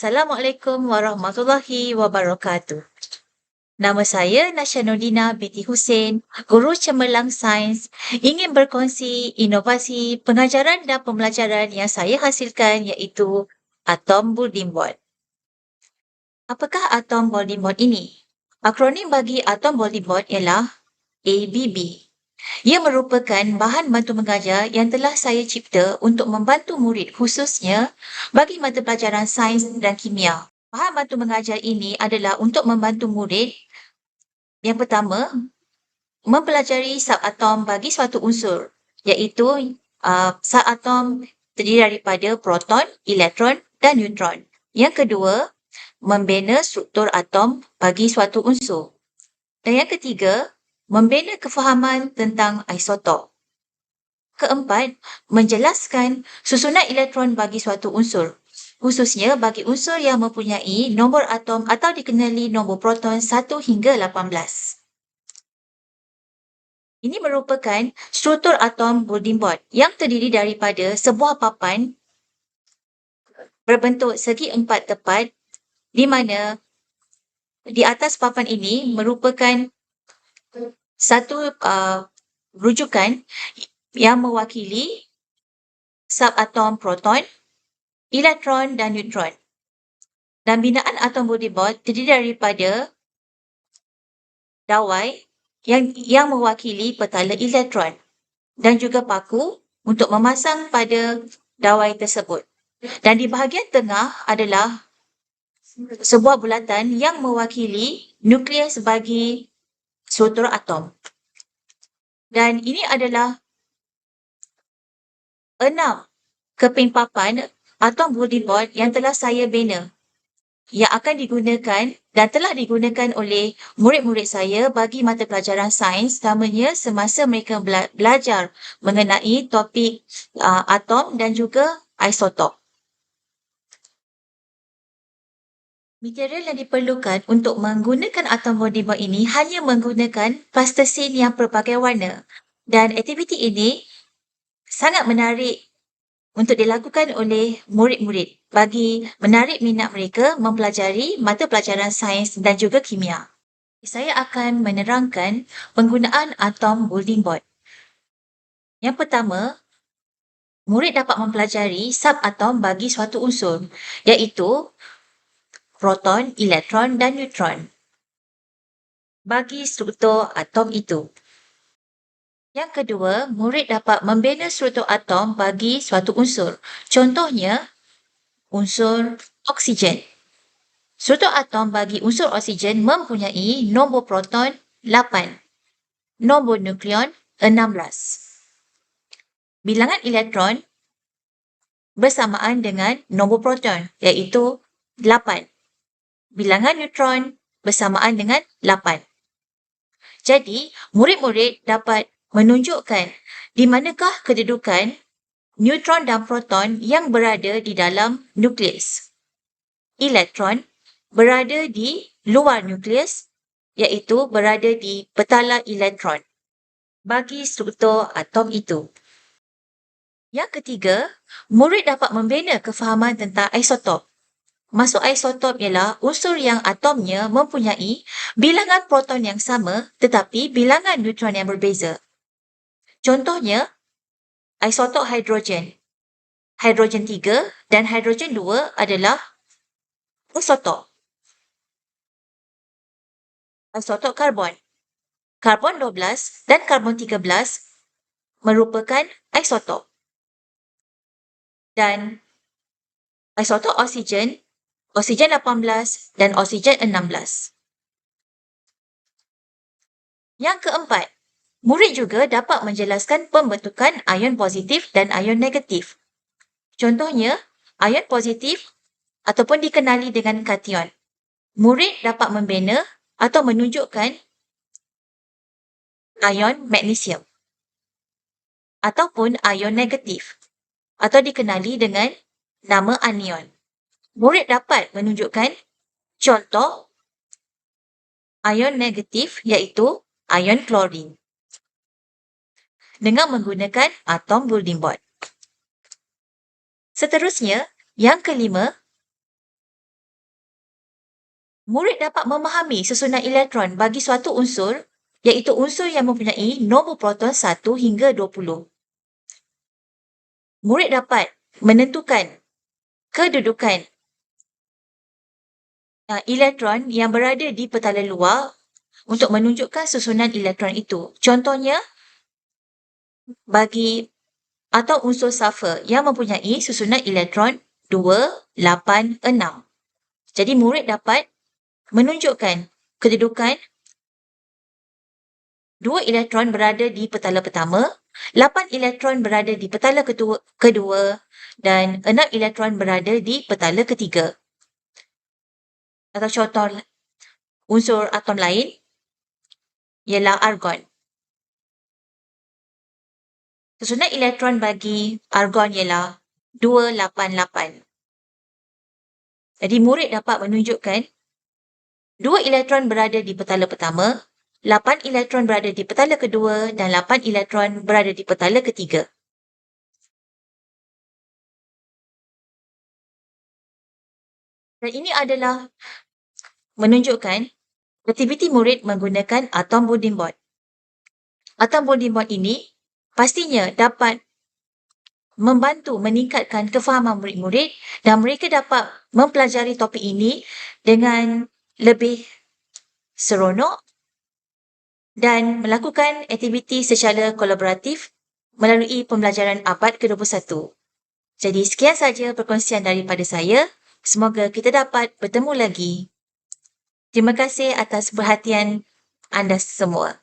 Assalamualaikum warahmatullahi wabarakatuh. Nama saya Nasya Nordina binti Hussein, guru cemerlang sains, ingin berkongsi inovasi pengajaran dan pembelajaran yang saya hasilkan iaitu atom building board. Apakah atom building board ini? Akronim bagi atom building board ialah ABB. Ia merupakan bahan bantu mengajar yang telah saya cipta untuk membantu murid khususnya bagi mata pelajaran sains dan kimia. Bahan bantu mengajar ini adalah untuk membantu murid yang pertama, mempelajari subatom bagi suatu unsur iaitu subatom terdiri daripada proton, elektron dan neutron. Yang kedua, membina struktur atom bagi suatu unsur. Dan yang ketiga, membina kefahaman tentang isotop. Keempat, menjelaskan susunan elektron bagi suatu unsur, khususnya bagi unsur yang mempunyai nombor atom atau dikenali nombor proton 1 hingga 18. Ini merupakan struktur atom building board yang terdiri daripada sebuah papan berbentuk segi empat tepat di mana di atas papan ini merupakan satu rujukan yang mewakili subatom proton, elektron dan neutron. Dan binaan atom building board terdiri daripada dawai yang mewakili petala elektron dan juga paku untuk memasang pada dawai tersebut. Dan di bahagian tengah adalah sebuah bulatan yang mewakili nukleus bagi struktur atom. Dan ini adalah 6 keping papan atom building board yang telah saya bina, yang akan digunakan dan telah digunakan oleh murid-murid saya bagi mata pelajaran sains, terutamanya semasa mereka belajar mengenai topik atom dan juga isotop. Material yang diperlukan untuk menggunakan atom building board ini hanya menggunakan plastisin yang pelbagai warna, dan aktiviti ini sangat menarik untuk dilakukan oleh murid-murid bagi menarik minat mereka mempelajari mata pelajaran sains dan juga kimia. Saya akan menerangkan penggunaan atom building board. Yang pertama, murid dapat mempelajari subatom bagi suatu unsur iaitu proton, elektron dan neutron bagi struktur atom itu. Yang kedua, murid dapat membina struktur atom bagi suatu unsur. Contohnya, unsur oksigen. Struktur atom bagi unsur oksigen mempunyai nombor proton 8, nombor nukleon 16. Bilangan elektron bersamaan dengan nombor proton iaitu 8. Bilangan neutron bersamaan dengan 8. Jadi, murid-murid dapat menunjukkan di manakah kedudukan neutron dan proton yang berada di dalam nukleus. Elektron berada di luar nukleus iaitu berada di petala elektron bagi struktur atom itu. Yang ketiga, murid dapat membina kefahaman tentang isotop. Maksud isotop ialah unsur yang atomnya mempunyai bilangan proton yang sama tetapi bilangan neutron yang berbeza. Contohnya, isotop hidrogen. Hidrogen 3 dan hidrogen 2 adalah isotop. Isotop karbon. Karbon 12 dan karbon 13 merupakan isotop. Dan isotop oksigen, oksigen 18 dan oksigen 16. Yang keempat, murid juga dapat menjelaskan pembentukan ion positif dan ion negatif. Contohnya, ion positif ataupun dikenali dengan kation. Murid dapat membina atau menunjukkan ion magnesium ataupun ion negatif atau dikenali dengan nama anion. Murid dapat menunjukkan contoh ion negatif iaitu ion klorin dengan menggunakan atom building board. Seterusnya, yang kelima, Murid dapat memahami susunan elektron bagi suatu unsur, iaitu unsur yang mempunyai nombor proton 1 hingga 20. Murid dapat menentukan kedudukan elektron yang berada di petala luar untuk menunjukkan susunan elektron itu. Contohnya, bagi atau unsur sulfur yang mempunyai susunan elektron 2, 8, 6. Jadi murid dapat menunjukkan kedudukan 2 elektron berada di petala pertama, 8 elektron berada di petala kedua dan 6 elektron berada di petala ketiga. Atau contoh unsur atom lain ialah argon. Susunan elektron bagi argon ialah 288. Jadi murid dapat menunjukkan 2 elektron berada di petala pertama, 8 elektron berada di petala kedua dan 8 elektron berada di petala ketiga. Dan ini adalah menunjukkan aktiviti murid menggunakan atom bonding bond. Atom bonding bond ini pastinya dapat membantu meningkatkan kefahaman murid-murid dan mereka dapat mempelajari topik ini dengan lebih seronok dan melakukan aktiviti secara kolaboratif melalui pembelajaran abad ke-21. Jadi sekian saja perkongsian daripada saya. Semoga kita dapat bertemu lagi. Terima kasih atas perhatian anda semua.